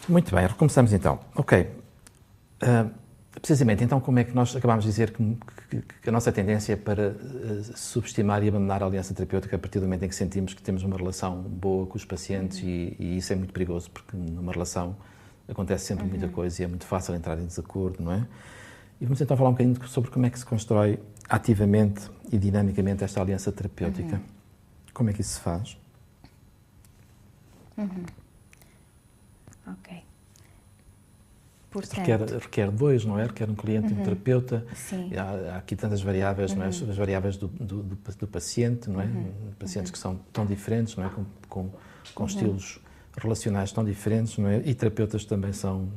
Muito bem, recomeçamos então. Ok. Precisamente, então, como é que nós acabámos de dizer que a nossa tendência é para subestimar e abandonar a aliança terapêutica a partir do momento em que sentimos que temos uma relação boa com os pacientes e isso é muito perigoso, porque numa relação acontece sempre muita coisa e é muito fácil entrar em desacordo, não é? E vamos então falar um bocadinho sobre como é que se constrói ativamente e dinamicamente esta aliança terapêutica. Como é que isso se faz? Ok. Portanto, Requer dois, não é? Requer um cliente e um terapeuta. Sim. Há aqui tantas variáveis, não é? As variáveis do paciente, não é? Pacientes que são tão diferentes, não é? Com estilos relacionais tão diferentes, não é? E terapeutas também são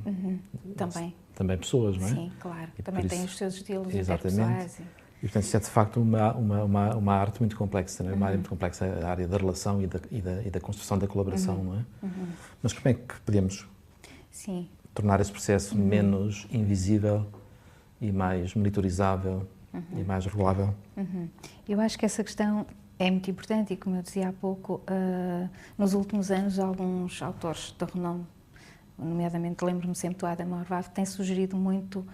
também pessoas, não é? Sim, claro. E também por têm isso- os seus estilos Exatamente. interpessoais. E, portanto, isto é de facto uma arte muito complexa, não é? Uma área muito complexa, a área da relação e da construção da colaboração, não é? Mas como é que podemos Sim. tornar esse processo menos invisível e mais monitorizável e mais regulável? Eu acho que essa questão é muito importante e, como eu dizia há pouco, nos últimos anos alguns autores de renome, nomeadamente lembro-me sempre do Adam Horvath, têm sugerido muito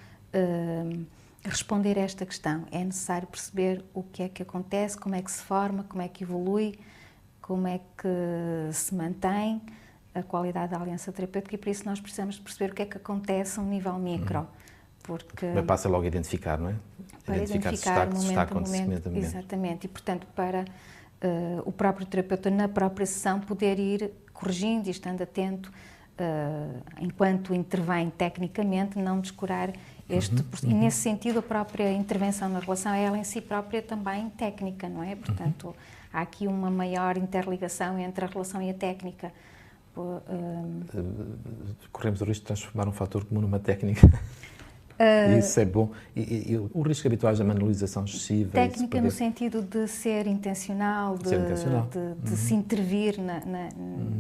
responder a esta questão. É necessário perceber o que é que acontece, como é que se forma, como é que evolui, como é que se mantém a qualidade da aliança terapêutica e por isso nós precisamos de perceber o que é que acontece a um nível micro. Porque Mas passa logo a identificar, não é? para identificar o se está a momento, acontecer momento a momento. exatamente, e portanto para o próprio terapeuta na própria sessão poder ir corrigindo e estando atento enquanto intervém tecnicamente, não descurar este e nesse sentido a própria intervenção na relação é ela em si própria também técnica, não é? Portanto, há aqui uma maior interligação entre a relação e a técnica. Corremos o risco de transformar um fator comum numa técnica. Isso é bom. E o risco habitual da manualização excessiva. Técnica no sentido de ser intencional, de se intervir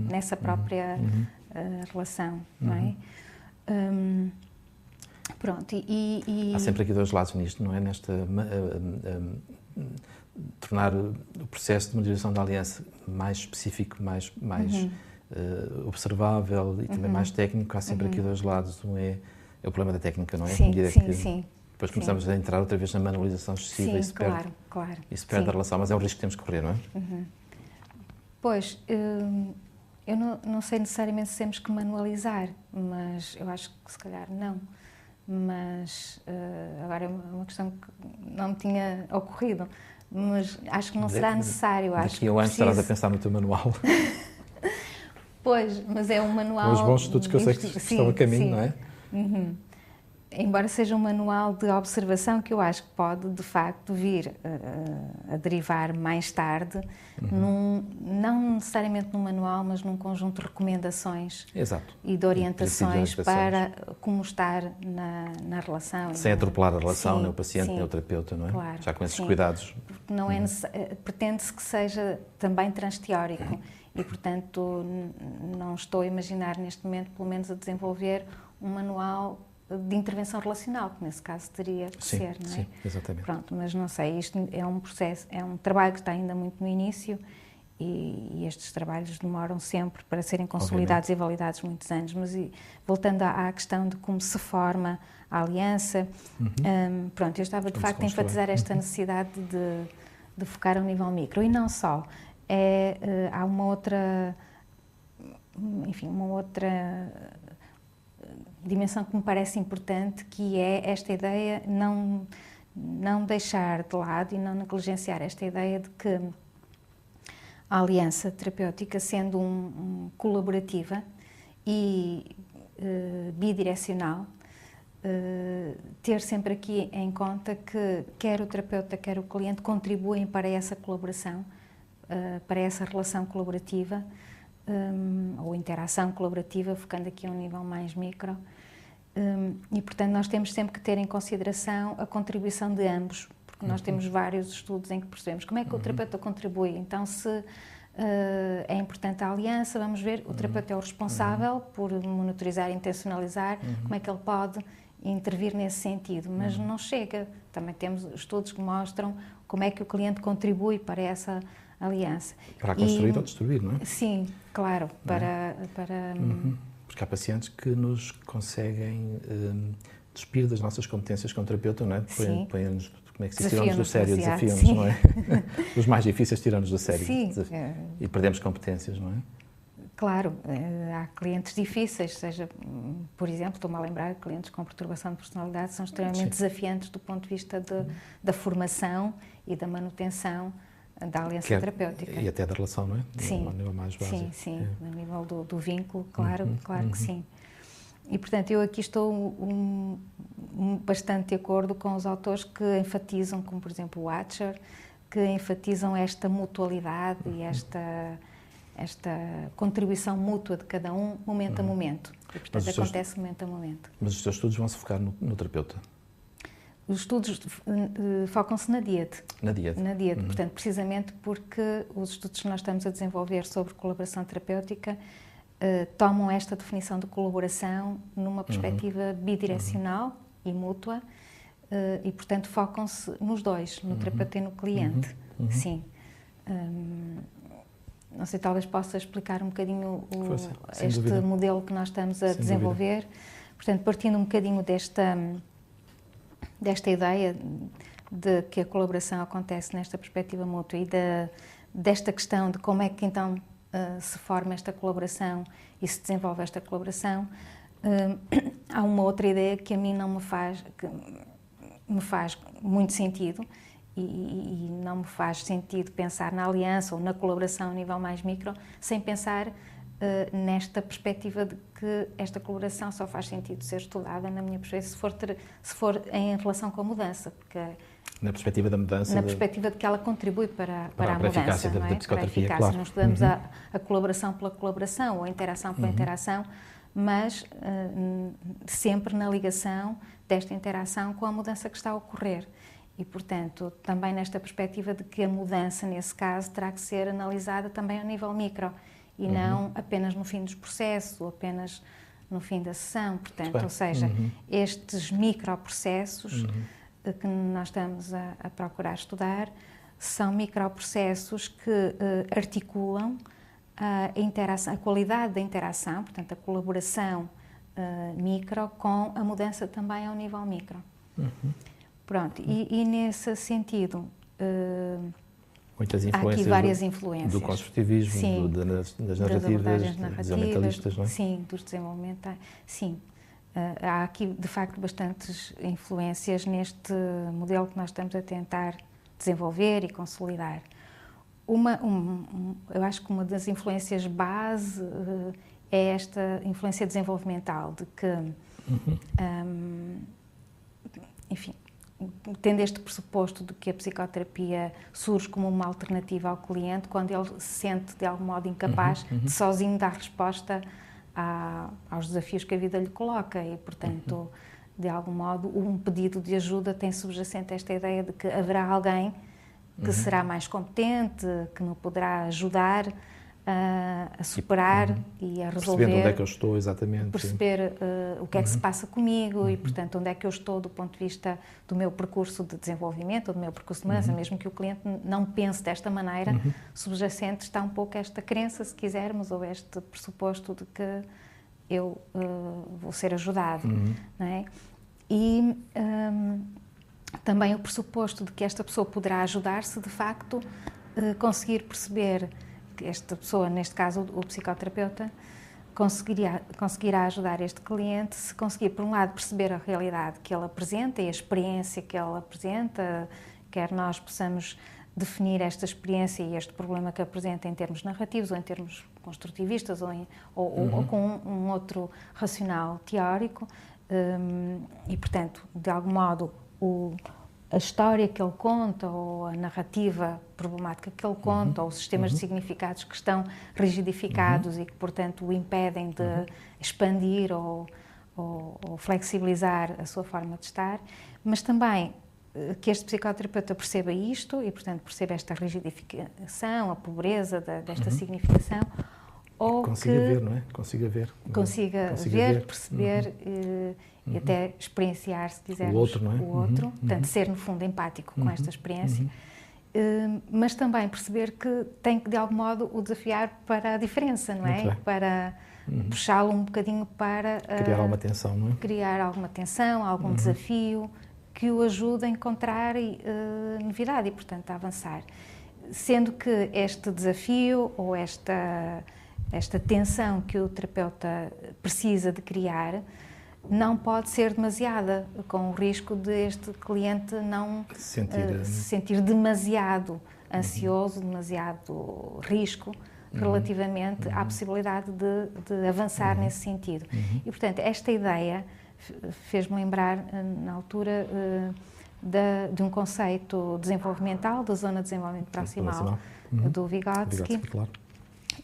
nessa própria relação, não é? Pronto, Há sempre aqui dois lados nisto, não é? Tornar o processo de manualização da aliança mais específico, mais observável e também mais técnico. Há sempre aqui dois lados. Um é o problema da técnica, não é? Sim. Depois começamos a entrar outra vez na manualização excessiva e se perde, claro. Isso perde a relação, mas é um risco que temos que correr, não é? Pois, eu não sei necessariamente se temos que manualizar, mas eu acho que se calhar não. Mas agora é uma questão que não me tinha ocorrido, mas acho que não será necessário. Daqui a um ano estarás a pensar no teu manual. Pois, mas é um manual... Com os bons estudos que eu sei que estão a caminho, não é? Embora seja um manual de observação que eu acho que pode, de facto, vir a derivar mais tarde, não necessariamente num manual, mas num conjunto de recomendações. Exato. E de orientações para como estar na relação. Sem atropelar a relação, nem o paciente, nem o terapeuta, não é? Claro, já com esses cuidados. Porque não é pretende-se que seja também transteórico e, portanto, não estou a imaginar neste momento, pelo menos, a desenvolver um manual de intervenção relacional, que nesse caso teria que ser, não é? Sim, exatamente. Pronto, mas não sei, isto é um processo, é um trabalho que está ainda muito no início e estes trabalhos demoram sempre para serem consolidados e validados muitos anos, mas voltando à questão de como se forma a aliança, pronto, eu estava de facto a enfatizar esta necessidade de focar ao nível micro e não só, há uma outra dimensão que me parece importante, que é esta ideia, não deixar de lado e não negligenciar esta ideia de que a aliança terapêutica, sendo colaborativa e bidirecional, ter sempre aqui em conta que quer o terapeuta, quer o cliente contribuem para essa colaboração, para essa relação colaborativa, ou interação colaborativa, focando aqui a um nível mais micro. E, portanto, nós temos sempre que ter em consideração a contribuição de ambos, porque nós temos vários estudos em que percebemos como é que o terapeuta contribui. Então, se é importante a aliança, vamos ver, o terapeuta é o responsável por monitorizar e intencionalizar, como é que ele pode intervir nesse sentido, mas não chega. Também temos estudos que mostram como é que o cliente contribui para essa aliança. Para construir ou destruir, não é? Sim, claro, Porque há pacientes que nos conseguem despir das nossas competências como terapeuta, não é? Põem-nos, como é que se diz? Tiramos do sério, desafiam-nos, não é? Os mais difíceis tiramos do sério. Sim. E perdemos competências, não é? Claro, há clientes difíceis, seja, por exemplo, estou-me a lembrar que clientes com perturbação de personalidade são extremamente desafiantes do ponto de vista da formação e da manutenção da aliança terapêutica. E até da relação, não é? Sim. Ao nível mais básico. Sim, no nível do vínculo, claro que sim. E, portanto, eu aqui estou bastante de acordo com os autores que enfatizam, como por exemplo o Atcher, que enfatizam esta mutualidade e esta contribuição mútua de cada um, momento a momento. E, portanto, acontece momento a momento. Mas os teus estudos vão se focar no terapeuta? Os estudos focam-se na diade. Na diade. Na diade, portanto, precisamente porque os estudos que nós estamos a desenvolver sobre colaboração terapêutica tomam esta definição de colaboração numa perspectiva bidirecional e mútua e, portanto, focam-se nos dois, no terapeuta e no cliente. Sim. Não sei, talvez possa explicar um bocadinho este modelo que nós estamos a desenvolver. Portanto, partindo um bocadinho desta ideia de que a colaboração acontece nesta perspectiva mútua e desta questão de como é que então se forma esta colaboração e se desenvolve esta colaboração, há uma outra ideia que a mim não me faz muito sentido e não me faz sentido pensar na aliança ou na colaboração a nível mais micro sem pensar nesta perspectiva de que esta colaboração só faz sentido ser estudada, na minha perspectiva, se for em relação com a mudança, porque na perspectiva da mudança, na perspectiva de que ela contribui para a mudança, eficácia não é? Da psicoterapia, para a eficácia. claro. Não estudamos a colaboração pela colaboração ou a interação pela interação, mas sempre na ligação desta interação com a mudança que está a ocorrer. E, portanto, também nesta perspectiva de que a mudança, nesse caso, terá que ser analisada também ao nível micro e não apenas no fim dos processos ou apenas no fim da sessão. Portanto, ou seja, estes microprocessos que nós estamos a procurar estudar são microprocessos que articulam a interação, a qualidade da interação, portanto, a colaboração micro com a mudança também ao nível micro. Pronto, e nesse sentido, muitas influências há aqui várias influências. Do construtivismo, das narrativas, dos ambientalistas, não é? Sim, dos desenvolvimentais, sim. Há aqui, de facto, bastantes influências neste modelo que nós estamos a tentar desenvolver e consolidar. Eu acho que uma das influências base é esta influência desenvolvimental, de que, enfim, tendo este pressuposto de que a psicoterapia surge como uma alternativa ao cliente quando ele se sente de algum modo incapaz de sozinho dar resposta aos desafios que a vida lhe coloca e, portanto, de algum modo, um pedido de ajuda tem subjacente esta ideia de que haverá alguém que será mais competente, que me poderá ajudar a superar e a resolver. Percebendo onde é que eu estou, exatamente. Perceber o que é que se passa comigo e, portanto, onde é que eu estou do ponto de vista do meu percurso de desenvolvimento ou do meu percurso de mudança, mesmo que o cliente não pense desta maneira, subjacente está um pouco esta crença, se quisermos, ou este pressuposto de que eu vou ser ajudado, não é? E também o pressuposto de que esta pessoa poderá ajudar-se, de facto, conseguir perceber que esta pessoa, neste caso o psicoterapeuta, conseguirá ajudar este cliente se conseguir, por um lado, perceber a realidade que ele apresenta e a experiência que ele apresenta, quer nós possamos definir esta experiência e este problema que apresenta em termos narrativos ou em termos construtivistas ou com um outro racional teórico e, portanto, de algum modo, a história que ele conta ou a narrativa problemática que ele conta ou os sistemas de significados que estão rigidificados e que, portanto, o impedem de expandir ou flexibilizar a sua forma de estar, mas também que este psicoterapeuta perceba isto e, portanto, perceba esta rigidificação, a pobreza desta significação, ou consiga ver, não é? Consiga ver, perceber e até experienciar, se quisermos, o outro, não é? O outro. Portanto, ser, no fundo, empático com esta experiência. Mas também perceber que tem que, de algum modo, o desafiar para a diferença, não é? Para puxá-lo um bocadinho para... criar alguma tensão, não é? Criar alguma tensão, algum desafio que o ajude a encontrar novidade e, portanto, a avançar. Sendo que este desafio ou esta tensão que o terapeuta precisa de criar não pode ser demasiada, com o risco de este cliente não se sentir demasiado ansioso, demasiado risco relativamente à possibilidade de avançar nesse sentido. E, portanto, esta ideia fez-me lembrar, na altura, de um conceito desenvolvimental, da zona de desenvolvimento proximal, do Vygotsky, claro.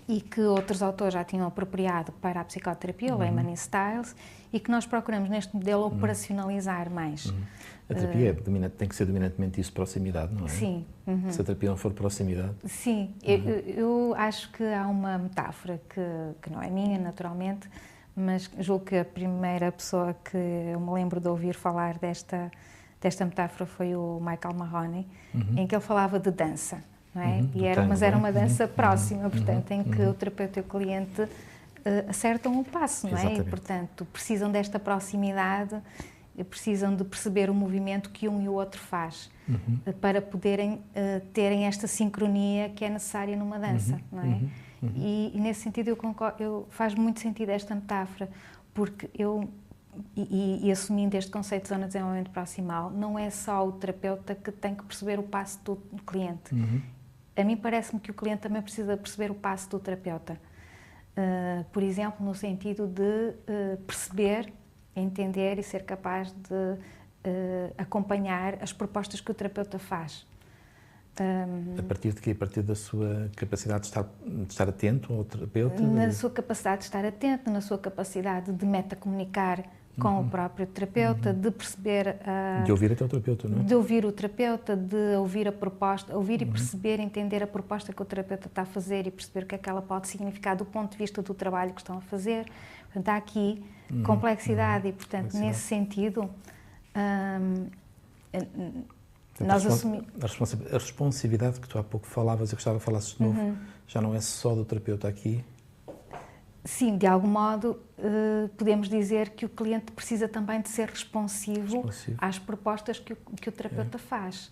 E que outros autores já tinham apropriado para a psicoterapia, o Lehman e Stiles, e que nós procuramos neste modelo operacionalizar mais. A terapia tem que ser dominantemente isso, proximidade, não é? Sim. Se a terapia não for proximidade... Sim, eu acho que há uma metáfora que não é minha, naturalmente, mas julgo que a primeira pessoa que eu me lembro de ouvir falar desta metáfora foi o Michael Mahoney, em que ele falava de dança. Não é? Mas era uma dança próxima, portanto, em que o terapeuta e o cliente acertam o passo, não é? Exatamente. E, portanto, precisam desta proximidade, precisam de perceber o movimento que um e o outro faz, para poderem terem esta sincronia que é necessária numa dança, não é? E nesse sentido eu concordo, faz muito sentido esta metáfora, porque e assumindo este conceito de zona de desenvolvimento proximal, não é só o terapeuta que tem que perceber o passo do cliente. A mim parece-me que o cliente também precisa perceber o passo do terapeuta. Por exemplo, no sentido de perceber, entender e ser capaz de acompanhar as propostas que o terapeuta faz. A partir de quê? A partir da sua capacidade de estar atento ao terapeuta? Na sua capacidade de estar atento, na sua capacidade de metacomunicar com o próprio terapeuta, de perceber... de ouvir até o terapeuta, não é? De ouvir o terapeuta, de ouvir a proposta, ouvir e perceber, entender a proposta que o terapeuta está a fazer e perceber o que é que ela pode significar do ponto de vista do trabalho que estão a fazer. Portanto, há aqui complexidade e, portanto, nesse sentido, nós assumimos... A responsividade que tu há pouco falavas, eu gostava que falasses de novo, já não é só do terapeuta aqui? Sim, de algum modo podemos dizer que o cliente precisa também de ser responsivo às propostas que o terapeuta faz.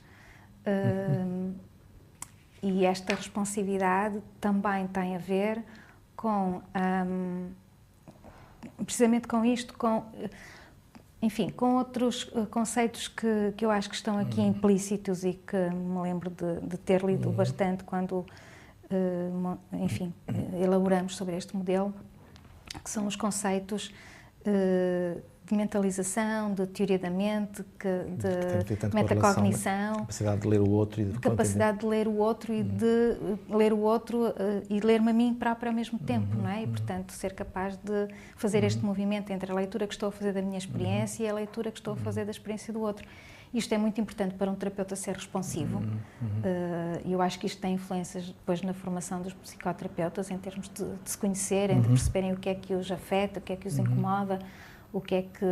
E esta responsividade também tem a ver com, precisamente com isto, enfim, com outros conceitos que eu acho que estão aqui implícitos e que me lembro de ter lido bastante quando, enfim, elaboramos sobre este modelo, que são os conceitos de mentalização, de teoria da mente, de metacognição, capacidade de ler o outro e de capacidade de ler o outro e de ler o outro e ler-me a mim próprio ao mesmo tempo, não é? E, portanto, ser capaz de fazer este movimento entre a leitura que estou a fazer da minha experiência e a leitura que estou a fazer da experiência do outro. Isto é muito importante para um terapeuta ser responsivo. E eu acho que isto tem influências depois na formação dos psicoterapeutas, em termos de se conhecerem, de perceberem o que é que os afeta, o que é que os incomoda, o que é que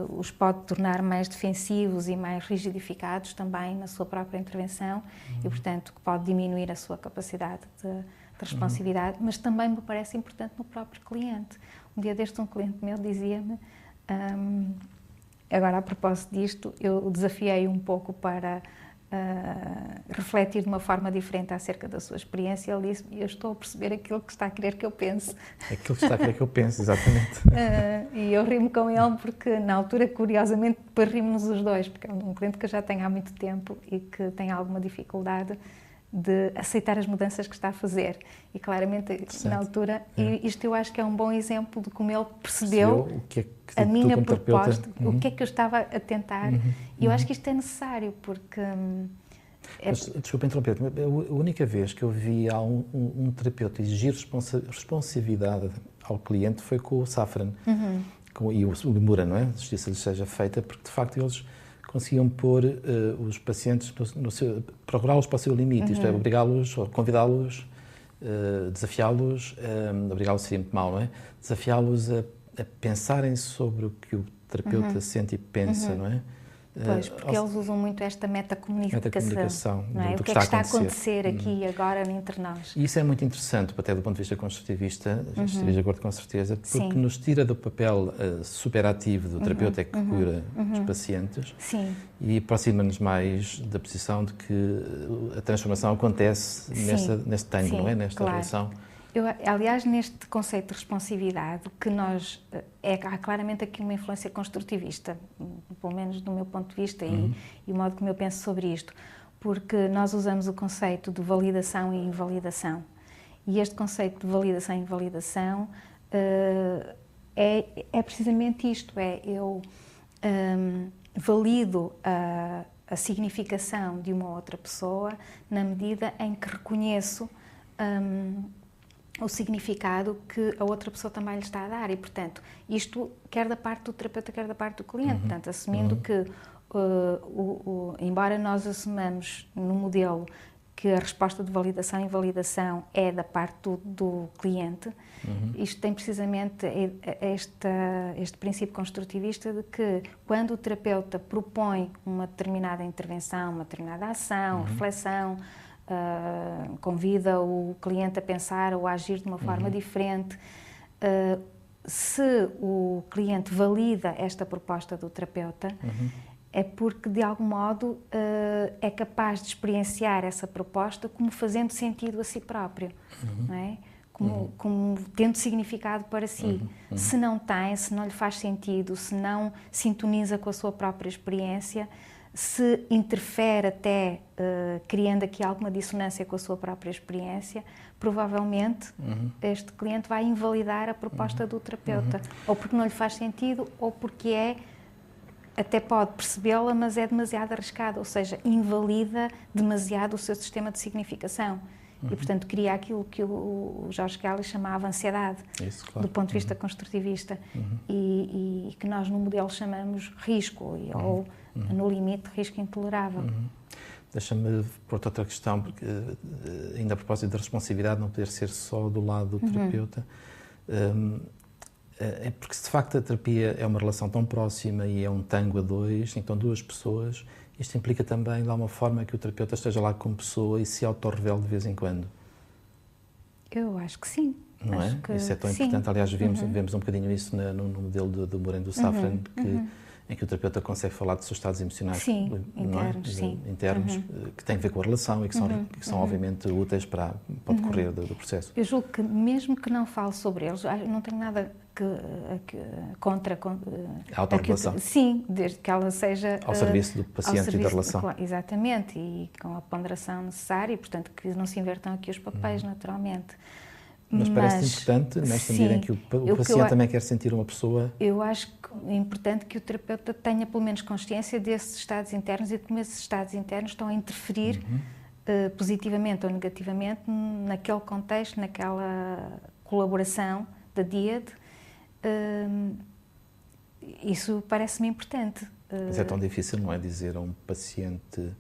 os pode tornar mais defensivos e mais rigidificados também na sua própria intervenção e, portanto, que pode diminuir a sua capacidade de responsividade, mas também me parece importante no próprio cliente. Um dia deste, um cliente meu dizia-me, agora a propósito disto, eu desafiei um pouco para refletir de uma forma diferente acerca da sua experiência. Ele disse: eu estou a perceber aquilo que está a querer que eu pense. Aquilo que está a querer que eu pense, exatamente. E eu rimo com ele porque, na altura, curiosamente, depois rimos os dois, porque é um cliente que eu já tenho há muito tempo e que tem alguma dificuldade de aceitar as mudanças que está a fazer. E claramente, na altura, isto eu acho que é um bom exemplo de como ele percebeu a minha proposta, o que é que eu estava a tentar. E eu acho que isto é necessário, porque... Mas, desculpa interromper, a única vez que eu vi um terapeuta exigir responsividade ao cliente foi com o Safran e o Mura, não é? A justiça lhes seja feita, porque de facto eles conseguiam pôr os pacientes, procurá-los para o seu limite, isto é, obrigá-los, ou convidá-los, desafiá-los, obrigá-los seria muito mau, não é? Desafiá-los a pensarem sobre o que o terapeuta sente e pensa, não é? Pois, porque eles usam muito esta metacomunicação, não é? do o que é que está a acontecer acontecer aqui e agora entre nós. E isso é muito interessante, até do ponto de vista construtivista, estaria de acordo com certeza, porque Sim. nos tira do papel superativo do terapeuta que cura os pacientes e aproxima-nos mais da posição de que a transformação acontece neste ângulo, não é? Nesta relação. Aliás, neste conceito de responsividade, que há claramente aqui uma influência construtivista, pelo menos do meu ponto de vista e o modo como eu penso sobre isto, porque nós usamos o conceito de validação e invalidação. E este conceito de validação e invalidação é precisamente isto, eu valido a significação de uma outra pessoa na medida em que reconheço o significado que a outra pessoa também lhe está a dar e, portanto, isto quer da parte do terapeuta, quer da parte do cliente, portanto, assumindo que, embora nós assumamos no modelo que a resposta de validação e invalidação é da parte do cliente, isto tem precisamente este princípio construtivista de que quando o terapeuta propõe uma determinada intervenção, uma determinada ação, reflexão, convida o cliente a pensar ou a agir de uma forma diferente. Se o cliente valida esta proposta do terapeuta, é porque, de algum modo, é capaz de experienciar essa proposta como fazendo sentido a si próprio, não é? Como tendo significado para si. Se não tem, se não lhe faz sentido, se não sintoniza com a sua própria experiência, se interfere até criando aqui alguma dissonância com a sua própria experiência, provavelmente este cliente vai invalidar a proposta do terapeuta, ou porque não lhe faz sentido, ou porque até pode percebê-la, mas é demasiado arriscado, ou seja, invalida demasiado o seu sistema de significação. E, portanto, cria aquilo que o Jorge Galli chamava ansiedade, do ponto de vista construtivista, e que nós no modelo chamamos risco, ou no limite, risco intolerável. Deixa-me pôr outra questão, porque ainda a propósito da responsabilidade não poder ser só do lado do terapeuta, é porque de facto a terapia é uma relação tão próxima e é um tango a dois, então duas pessoas, isto implica também de alguma forma que o terapeuta esteja lá como pessoa e se autorrevele de vez em quando. Eu acho que sim. Não é? Isso é tão importante. Aliás, vemos um bocadinho isso no modelo do Moreno do Safran, em que o terapeuta consegue falar dos seus estados emocionais internos, que têm a ver com a relação e que são obviamente úteis para o decorrer do processo. Eu julgo que, mesmo que não fale sobre eles, não tenho nada contra a autorrevelação. Sim, desde que ela seja ao serviço do paciente e da relação. Exatamente, e com a ponderação necessária, e portanto que não se invertam aqui os papéis naturalmente. Mas parece importante, nesta medida em que o paciente também quer sentir uma pessoa... Eu acho que é importante que o terapeuta tenha pelo menos consciência desses estados internos e de como esses estados internos estão a interferir positivamente ou negativamente naquele contexto, naquela colaboração da DIAD. Isso parece-me importante. Mas é tão difícil, não é, dizer a um paciente...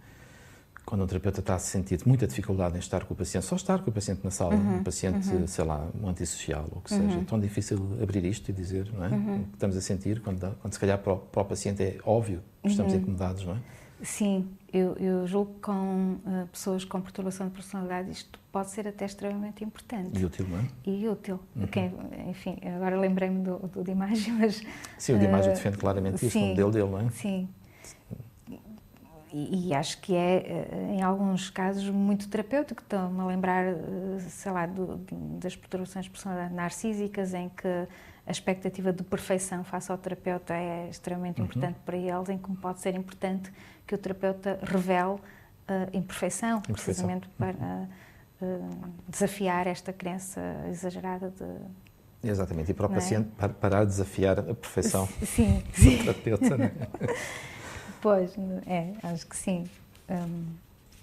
Quando um terapeuta está a sentir muita dificuldade em estar com o paciente, só estar com o paciente na sala, um paciente, sei lá, um antissocial, ou o que seja, é tão difícil abrir isto e dizer, não é? O que estamos a sentir, quando se calhar para o paciente é óbvio que estamos incomodados, não é? Sim, eu julgo que com pessoas com perturbação de personalidade isto pode ser até extremamente importante. E útil, não é? E útil. Enfim, agora lembrei-me do de imagem, mas... Sim, o de imagem defende claramente isso, no modelo dele, não é? Sim. E acho que em alguns casos, muito terapêutico. Estou-me a lembrar, sei lá, das perturbações de personalidade narcísicas, em que a expectativa de perfeição face ao terapeuta é extremamente importante para eles, em como pode ser importante que o terapeuta revele imperfeição, precisamente para desafiar esta crença exagerada de... Exatamente, e para o paciente parar de desafiar a perfeição do terapeuta, não é? Pois, acho que sim.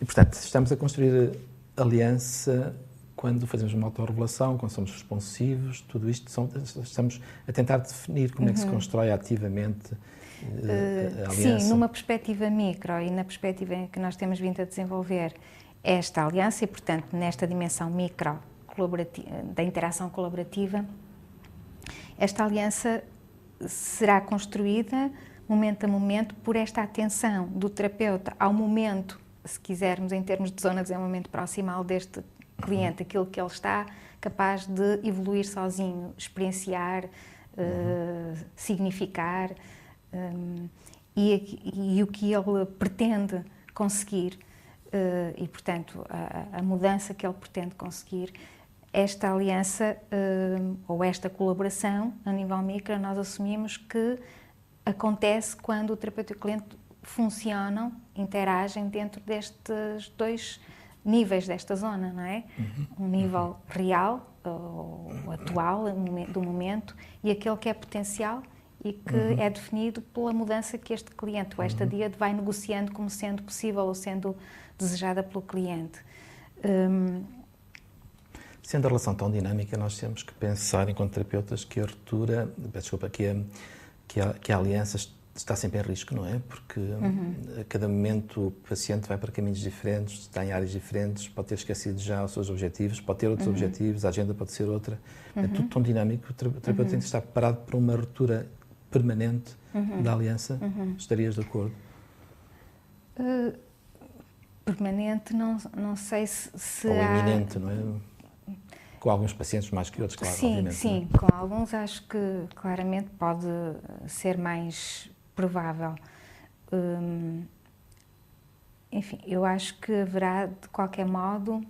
E, portanto, estamos a construir aliança quando fazemos uma autorrevelação, quando somos responsivos, tudo isto estamos a tentar definir como é que se constrói ativamente a aliança. Sim, numa perspectiva micro e na perspectiva em que nós temos vindo a desenvolver esta aliança e, portanto, nesta dimensão micro da interação colaborativa, esta aliança será construída momento a momento, por esta atenção do terapeuta ao momento, se quisermos, em termos de zona de desenvolvimento proximal deste cliente, aquilo que ele está capaz de evoluir sozinho, experienciar, significar, e o que ele pretende conseguir, e, portanto, a mudança que ele pretende conseguir. Esta aliança ou esta colaboração a nível micro, nós assumimos que acontece quando o terapeuta e o cliente funcionam, interagem dentro destes dois níveis desta zona, não é? Um nível real, ou atual, do momento, e aquele que é potencial e que é definido pela mudança que este cliente ou esta díade vai negociando como sendo possível ou sendo desejada pelo cliente. Sendo a relação tão dinâmica, nós temos que pensar, enquanto terapeutas, que a ruptura, que a aliança está sempre em risco, não é? Porque a cada momento o paciente vai para caminhos diferentes, está em áreas diferentes, pode ter esquecido já os seus objetivos, pode ter outros objetivos, a agenda pode ser outra. É tudo tão dinâmico, o terapeuta tem que estar preparado para uma ruptura permanente da aliança. Estarias de acordo? Permanente, não sei se ou há... iminente, não é? Com alguns pacientes mais que outros, claro, sim, obviamente. Sim, é? Com alguns acho que claramente pode ser mais provável. Enfim, eu acho que haverá, de qualquer modo,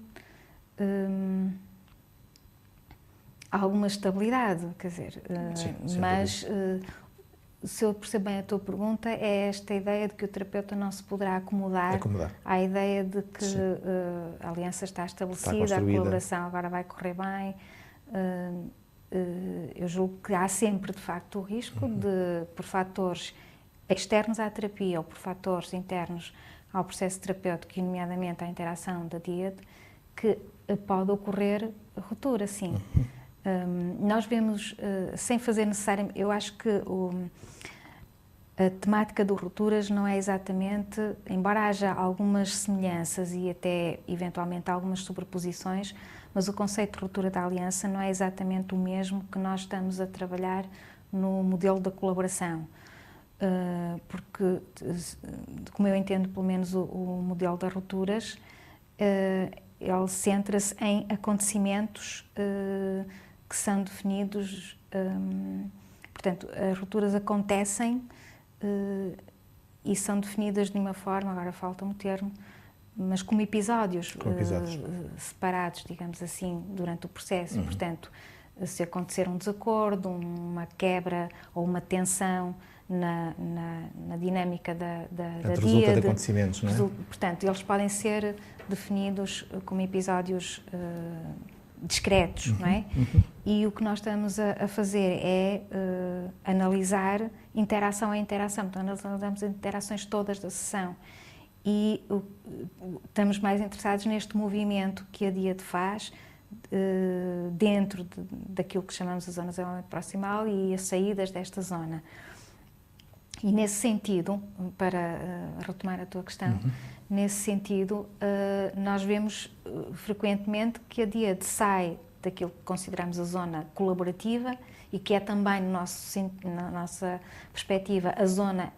alguma estabilidade, quer dizer, mas se eu percebo bem a tua pergunta, é esta ideia de que o terapeuta não se poderá acomodar à ideia de que a aliança está estabelecida, a colaboração agora vai correr bem. Eu julgo que há sempre, de facto, o risco de, por fatores externos à terapia ou por fatores internos ao processo terapêutico, e nomeadamente à interação da díade, que pode ocorrer ruptura, sim. Nós vemos, sem fazer necessariamente, eu acho que a temática de rupturas não é exatamente, embora haja algumas semelhanças e até eventualmente algumas sobreposições, mas o conceito de ruptura da aliança não é exatamente o mesmo que nós estamos a trabalhar no modelo da colaboração. Porque, como eu entendo pelo menos o modelo das rupturas, ele centra-se em acontecimentos que são definidos, portanto, as rupturas acontecem e são definidas de uma forma, agora falta um termo, mas como episódios, separados, digamos assim, durante o processo. Portanto, se acontecer um desacordo, uma quebra ou uma tensão na dinâmica da resulta de acontecimentos, não é? Portanto, eles podem ser definidos como episódios discretos, não é? E o que nós estamos a fazer é analisar interação a interação. Então, nós analisamos as interações todas da sessão e estamos mais interessados neste movimento que a díade faz dentro daquilo que chamamos de zona de desenvolvimento proximal e as saídas desta zona. E nesse sentido, para retomar a tua questão, nesse sentido, nós vemos frequentemente que a díade sai daquilo que consideramos a zona colaborativa e que é também, na nossa perspectiva, a zona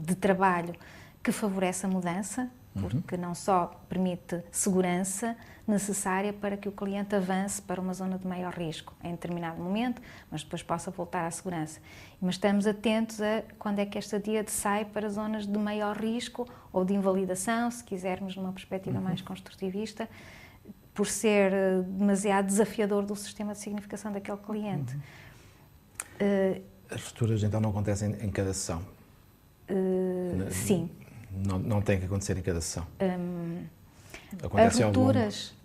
de trabalho que favorece a mudança, porque não só permite segurança necessária para que o cliente avance para uma zona de maior risco em determinado momento, mas depois possa voltar à segurança. Mas estamos atentos a quando é que esta díade sai para zonas de maior risco ou de invalidação, se quisermos numa perspectiva mais construtivista, por ser demasiado desafiador do sistema de significação daquele cliente. As rupturas então não acontecem em cada sessão? Sim. Não tem que acontecer em cada sessão? As rupturas,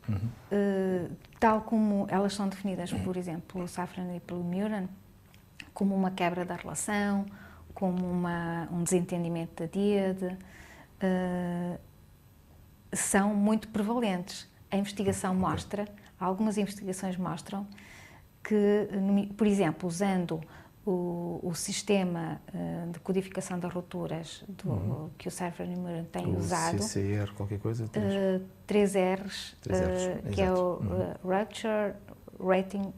tal como elas são definidas, por exemplo, pelo Safran e pelo Muren, como uma quebra da relação, como um desentendimento da díade, são muito prevalentes. A investigação mostra, algumas investigações mostram que, por exemplo, usando o sistema de codificação das rupturas que o Safran e Muren têm usado, o CCR, qualquer coisa? 3 R's, que é o Rupture, Rating,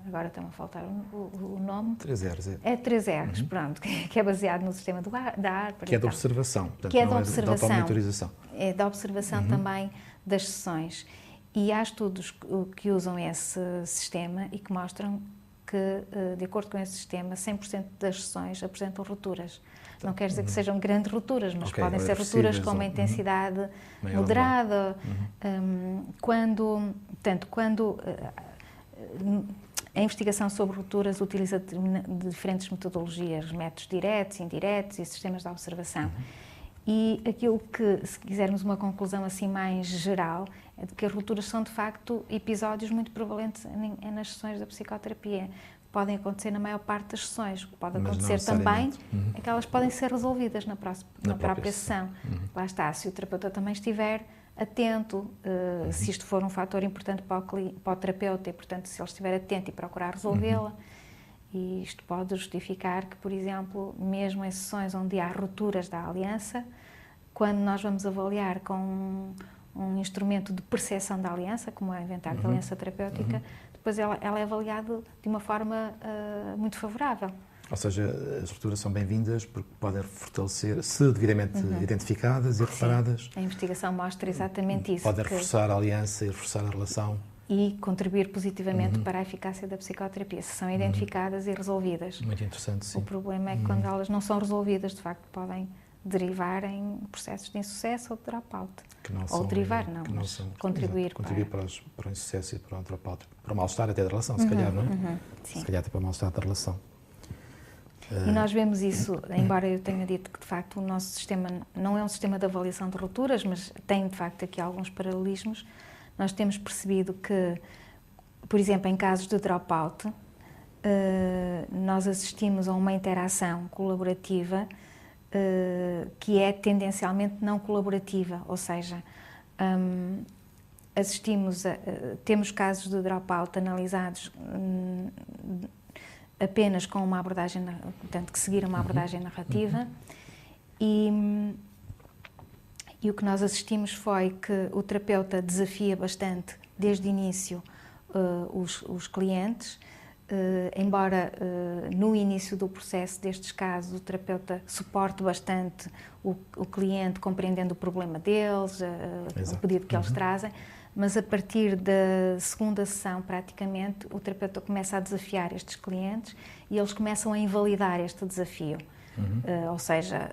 agora está-me a faltar o nome. 3Rs. É 3Rs, pronto, que é baseado no sistema da ARPA. Que é da observação, portanto, que é não da observação, da monitorização. É da observação também das sessões. E há estudos que usam esse sistema e que mostram que, de acordo com esse sistema, 100% das sessões apresentam rupturas. Não quer dizer que sejam grandes rupturas, mas podem ser rupturas com uma intensidade moderada. Quando a investigação sobre rupturas utiliza diferentes metodologias, métodos diretos, indiretos e sistemas de observação. E aquilo que, se quisermos uma conclusão assim mais geral, é de que as rupturas são de facto episódios muito prevalentes nas sessões da psicoterapia. Podem acontecer na maior parte das sessões. O que pode acontecer também é que elas podem ser resolvidas na própria sessão. Lá está, se o terapeuta também estiver atento, se isto for um fator importante para o terapeuta e, portanto, se ele estiver atento e procurar resolvê-la. E isto pode justificar que, por exemplo, mesmo em sessões onde há rupturas da aliança, quando nós vamos avaliar com um instrumento de percepção da aliança, como é o inventário da aliança terapêutica, depois ela é avaliada de uma forma muito favorável. Ou seja, as rupturas são bem-vindas porque podem fortalecer, se devidamente identificadas e reparadas. A investigação mostra exatamente isso. Podem reforçar a aliança e reforçar a relação. E contribuir positivamente para a eficácia da psicoterapia, se são identificadas e resolvidas. Muito interessante, sim. O problema é que quando elas não são resolvidas, de facto, podem derivar em processos de insucesso ou de dropout. Ou derivar, mas contribuir. Contribuir para o insucesso e para o dropout. Para o mal-estar até da relação, se calhar, não é? Sim. Se calhar até para o mal-estar da relação. E nós vemos isso, embora eu tenha dito que, de facto, o nosso sistema não é um sistema de avaliação de rupturas, mas tem, de facto, aqui alguns paralelismos. Nós temos percebido que, por exemplo, em casos de dropout, nós assistimos a uma interação colaborativa que é tendencialmente não colaborativa, ou seja, temos casos de dropout analisados apenas com uma abordagem, portanto, que seguiram uma abordagem narrativa e o que nós assistimos foi que o terapeuta desafia bastante, desde o início, os clientes, embora no início do processo destes casos o terapeuta suporte bastante o cliente, compreendendo o problema deles, o pedido que eles trazem, mas a partir da segunda sessão, praticamente, o terapeuta começa a desafiar estes clientes e eles começam a invalidar este desafio, ou seja,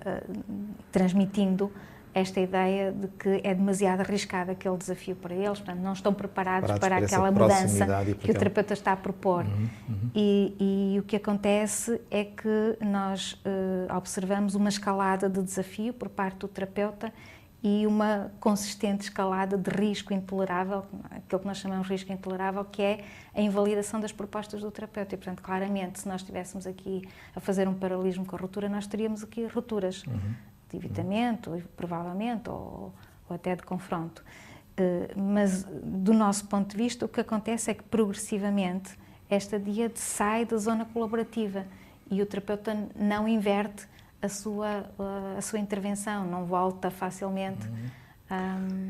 transmitindo esta ideia de que é demasiado arriscado aquele desafio para eles, portanto, não estão preparados para aquela mudança que o terapeuta está a propor. E o que acontece é que nós observamos uma escalada de desafio por parte do terapeuta e uma consistente escalada de risco intolerável, aquilo que nós chamamos de risco intolerável, que é a invalidação das propostas do terapeuta. E, portanto, claramente, se nós estivéssemos aqui a fazer um paralelismo com a ruptura, nós teríamos aqui rupturas de evitamento, provavelmente, ou até de confronto. Mas, do nosso ponto de vista, o que acontece é que, progressivamente, esta díade sai da zona colaborativa e o terapeuta não inverte a sua intervenção, não volta facilmente.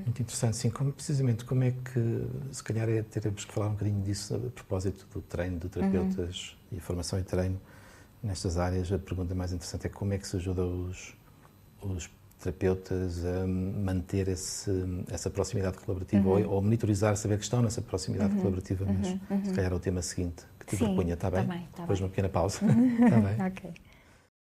Muito interessante, sim. Precisamente, como é que, se calhar, teremos que falar um bocadinho disso a propósito do treino de terapeutas e formação e treino nestas áreas. A pergunta mais interessante é como é que se ajuda os terapeutas a manter essa proximidade colaborativa ou monitorizar, saber que estão nessa proximidade colaborativa, mas se calhar é o tema seguinte que te propunha, está bem? Tá bem. Depois uma pequena pausa. Está bem. Ok.